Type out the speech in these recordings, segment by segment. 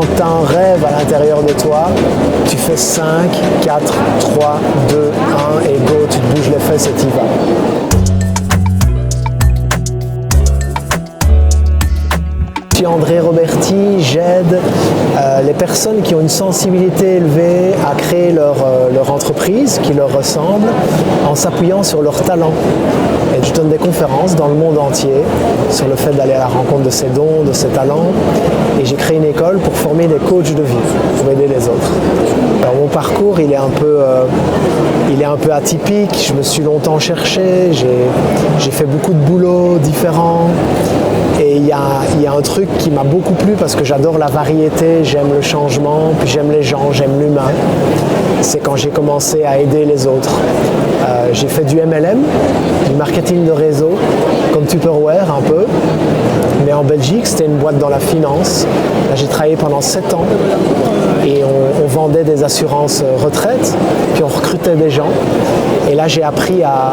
Quand tu as un rêve à l'intérieur de toi, tu fais 5, 4, 3, 2, 1 et go, tu te bouges les fesses et tu y vas. Je suis André Roberti, j'aide les personnes qui ont une sensibilité élevée à créer leur entreprise qui leur ressemble en s'appuyant sur leurs talents. Et je donne des conférences dans le monde entier sur le fait d'aller à la rencontre de ses dons, de ses talents. Et j'ai créé une école pour former des coachs de vie, pour aider les autres. Alors mon parcours, il est un peu atypique. Je me suis longtemps cherché, j'ai fait beaucoup de boulots différents. Et il y a un truc qui m'a beaucoup plu parce que j'adore la variété, j'aime le changement, puis j'aime les gens, j'aime l'humain. C'est quand j'ai commencé à aider les autres. J'ai fait du MLM, du marketing de réseau, comme Tupperware un peu. Mais en Belgique, c'était une boîte dans la finance. Là, j'ai travaillé pendant 7 ans et on vendait des assurances retraite, puis on recrutait des gens. Et là, j'ai appris à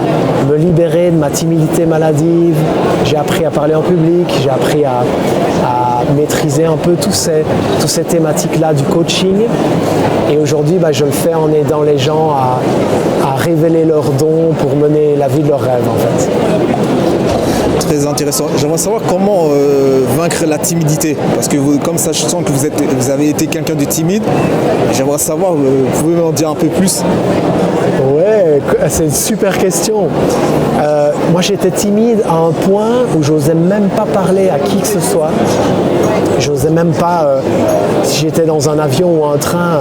me libérer de ma timidité maladive, j'ai appris à parler en public, j'ai appris à maîtriser un peu toutes ces thématiques-là du coaching. Et aujourd'hui, je le fais en aidant les gens à révéler leurs dons pour mener la vie de leurs rêves, en fait. Très intéressant. J'aimerais savoir comment vaincre la timidité. Parce que comme ça, je sens que vous avez été quelqu'un de timide. J'aimerais savoir, vous pouvez m'en dire un peu plus? Ouais, c'est une super question. Moi, j'étais timide à un point où j'osais même pas parler à qui que ce soit. J'osais même pas, si j'étais dans un avion ou un train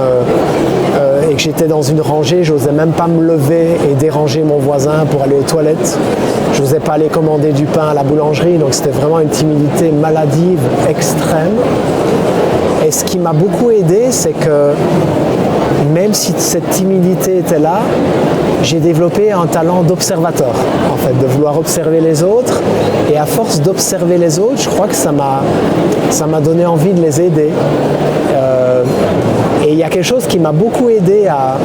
et que j'étais dans une rangée, j'osais même pas me lever et déranger mon voisin pour aller aux toilettes. J'osais pas aller commander du pain à la boulangerie, donc c'était vraiment une timidité maladive extrême. Et ce qui m'a beaucoup aidé, c'est que même si cette timidité était là, j'ai développé un talent d'observateur, en fait, de vouloir observer les autres. Et à force d'observer les autres, je crois que ça m'a donné envie de les aider. Et il y a quelque chose qui m'a beaucoup aidé à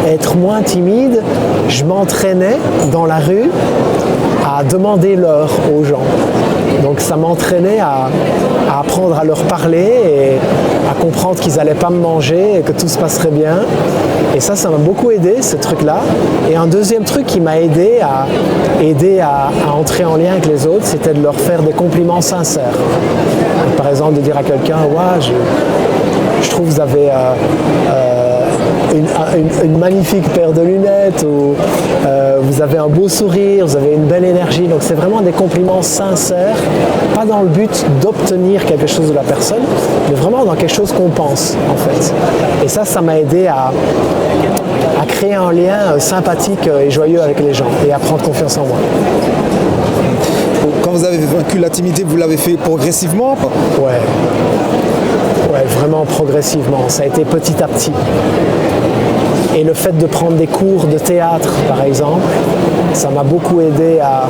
être moins timide. Je m'entraînais dans la rue à demander l'heure aux gens. Donc ça m'entraînait à apprendre à leur parler et à comprendre qu'ils n'allaient pas me manger et que tout se passerait bien. Et ça m'a beaucoup aidé, ce truc-là. Et un deuxième truc qui m'a aidé à entrer en lien avec les autres, c'était de leur faire des compliments sincères. Par exemple, de dire à quelqu'un, ouais, je trouve que vous avez une magnifique paire de lunettes, ou vous avez un beau sourire, vous avez une belle énergie. Donc c'est vraiment des compliments sincères, pas dans le but d'obtenir quelque chose de la personne, mais vraiment dans quelque chose qu'on pense, en fait. Et ça m'a aidé à créer un lien sympathique et joyeux avec les gens et à prendre confiance en moi. Quand vous avez vaincu la timidité, vous l'avez fait progressivement? Ouais, vraiment progressivement. Ça a été petit à petit. Et le fait de prendre des cours de théâtre, par exemple, ça m'a beaucoup aidé à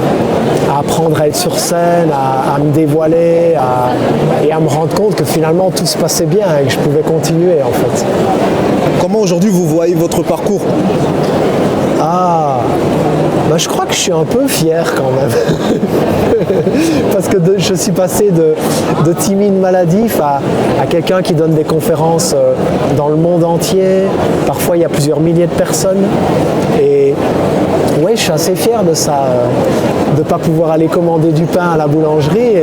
apprendre à être sur scène, à me dévoiler et à me rendre compte que finalement tout se passait bien et que je pouvais continuer, en fait. Comment aujourd'hui vous voyez votre parcours? Je crois que je suis un peu fier quand même. Parce que je suis passé de timide maladif à quelqu'un qui donne des conférences dans le monde entier. Parfois il y a plusieurs milliers de personnes. Et ouais, je suis assez fier de ça, de ne pas pouvoir aller commander du pain à la boulangerie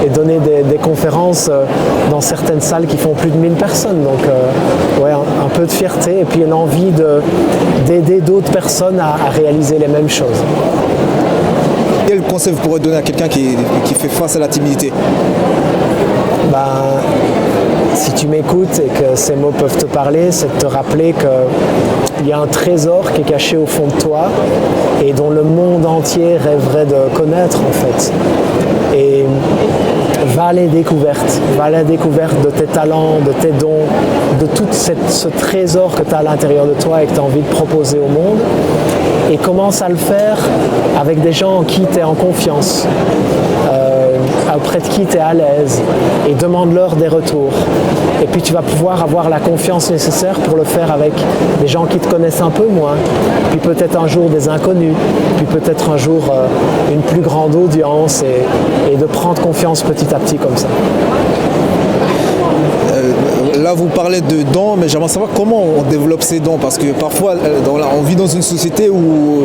et donner des conférences dans certaines salles qui font plus de 1000 personnes. Donc ouais, un peu de fierté et puis une envie d'aider d'autres personnes à réaliser les mêmes choses. Quel conseil vous pourrez donner à quelqu'un qui fait face à la timidité? Si tu m'écoutes et que ces mots peuvent te parler, c'est de te rappeler qu'il y a un trésor qui est caché au fond de toi et dont le monde entier rêverait de connaître, en fait. Et va à la découverte de tes talents, de tes dons, de tout ce trésor que tu as à l'intérieur de toi et que tu as envie de proposer au monde. Et commence à le faire avec des gens en qui tu es en confiance, auprès de qui tu es à l'aise, et demande-leur des retours. Et puis tu vas pouvoir avoir la confiance nécessaire pour le faire avec des gens qui te connaissent un peu moins, puis peut-être un jour des inconnus, puis peut-être un jour une plus grande audience, et de prendre confiance petit à petit comme ça. Là, vous parlez de dons, mais j'aimerais savoir comment on développe ces dons, parce que parfois, on vit dans une société où,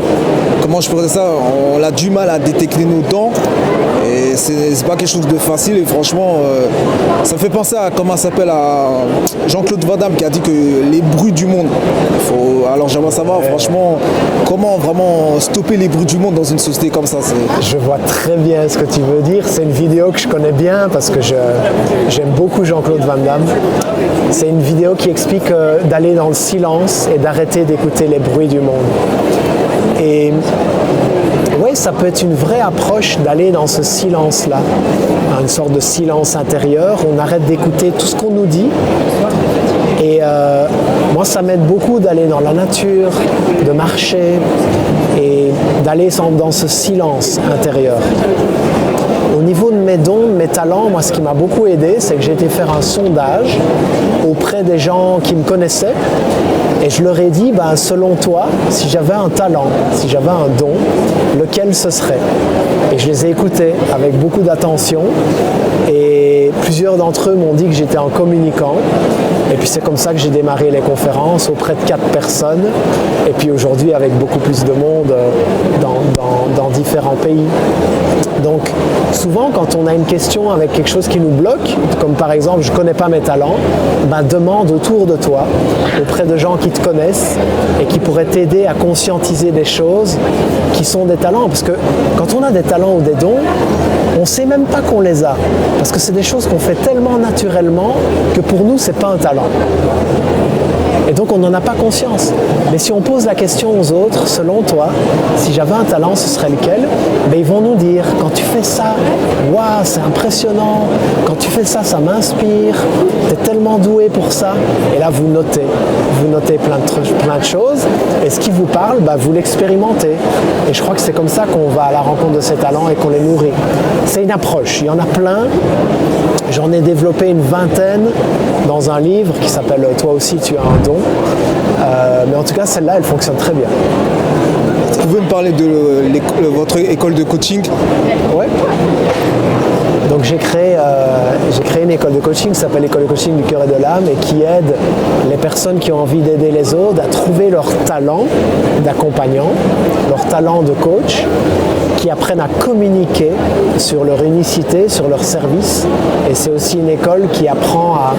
comment je pourrais dire ça, on a du mal à détecter nos dons, et c'est pas quelque chose de facile, et franchement, ça me fait penser à, comment ça s'appelle, à Jean-Claude Van Damme qui a dit que les bruits du monde, alors j'aimerais savoir, franchement, comment vraiment stopper les bruits du monde dans une société comme ça. Je vois très bien ce que tu veux dire. C'est une vidéo que je connais bien parce que j'aime beaucoup Jean-Claude Van Damme. C'est une vidéo qui explique d'aller dans le silence et d'arrêter d'écouter les bruits du monde. Et oui, ça peut être une vraie approche d'aller dans ce silence-là, une sorte de silence intérieur. On arrête d'écouter tout ce qu'on nous dit. Et moi, ça m'aide beaucoup d'aller dans la nature, de marcher et d'aller dans ce silence intérieur. Au niveau de mes dons, de mes talents, moi, ce qui m'a beaucoup aidé, c'est que j'ai été faire un sondage auprès des gens qui me connaissaient. Et je leur ai dit, selon toi, si j'avais un talent, si j'avais un don, lequel ce serait? Et je les ai écoutés avec beaucoup d'attention. Et plusieurs d'entre eux m'ont dit que j'étais un communicant. Et puis c'est comme ça que j'ai démarré les conférences auprès de 4 personnes. Et puis aujourd'hui avec beaucoup plus de monde dans différents pays. Donc souvent quand on a une question avec quelque chose qui nous bloque, comme par exemple je ne connais pas mes talents, demande autour de toi, auprès de gens qui te connaissent et qui pourraient t'aider à conscientiser des choses qui sont des talents. Parce que quand on a des talents ou des dons, on ne sait même pas qu'on les a. Parce que c'est des choses qu'on fait tellement naturellement que pour nous, ce n'est pas un talent. Et donc on n'en a pas conscience. Mais si on pose la question aux autres, selon toi, si j'avais un talent, ce serait lequel? Ils vont nous dire, quand tu fais ça, waouh, c'est impressionnant, quand tu fais ça, ça m'inspire, tu es tellement doué pour ça. Et là, vous notez plein de choses, et ce qui vous parle, vous l'expérimentez. Et je crois que c'est comme ça qu'on va à la rencontre de ces talents et qu'on les nourrit. C'est une approche, il y en a plein. J'en ai développé une vingtaine dans un livre qui s'appelle « Toi aussi, tu as un don ». Mais en tout cas, celle-là, elle fonctionne très bien. Vous pouvez me parler de votre école de coaching? Ouais. Donc j'ai créé une école de coaching qui s'appelle l'école de coaching du cœur et de l'âme et qui aide les personnes qui ont envie d'aider les autres à trouver leur talent d'accompagnant, leur talent de coach, qui apprennent à communiquer sur leur unicité, sur leur service. Et c'est aussi une école qui apprend à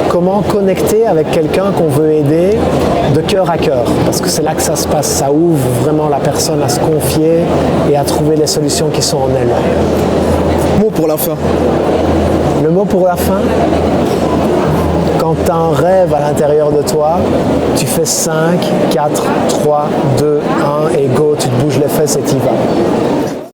comment connecter avec quelqu'un qu'on veut aider de cœur à cœur. Parce que c'est là que ça se passe, ça ouvre vraiment la personne à se confier et à trouver les solutions qui sont en elle. Mot pour la fin. Le mot pour la fin, quand tu as un rêve à l'intérieur de toi, tu fais 5, 4, 3, 2, 1 et go, tu te bouges les fesses et tu y vas.